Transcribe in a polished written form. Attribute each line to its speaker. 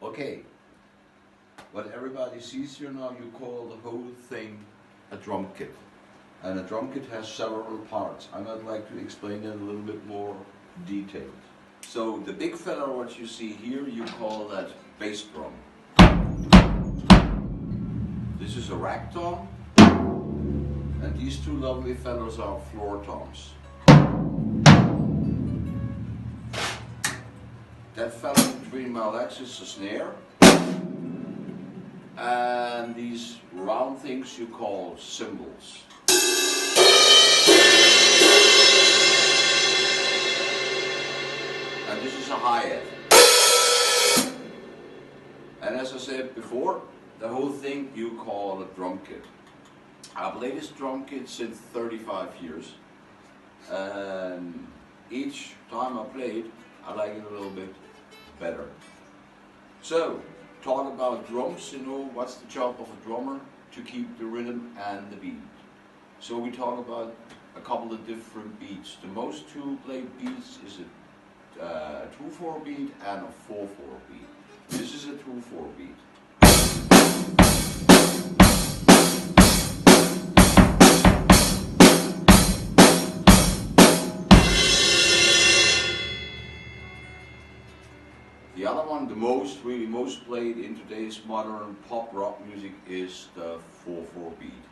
Speaker 1: Okay, what everybody sees here now, you call the whole thing a drum kit. And a drum kit has several parts. I might like to explain it a little bit more detailed. So the big fella what you see here, you call that bass drum. This is a rack tom, and these two lovely fellows are floor toms. That fella between my legs is a snare, and these round things you call cymbals. And this is a hi-hat. And as I said before, the whole thing you call a drum kit. I play this drum kit since 35 years, and each time I play it, I like it a little bit better. So, talk about drums, you know, what's the job of a drummer? To keep the rhythm and the beat. So we talk about a couple of different beats. The most to play beats is a 2/4 beat and a 4/4 beat. This is a 2/4 beat. The other one, the most played in today's modern pop rock music, is the 4/4 beat.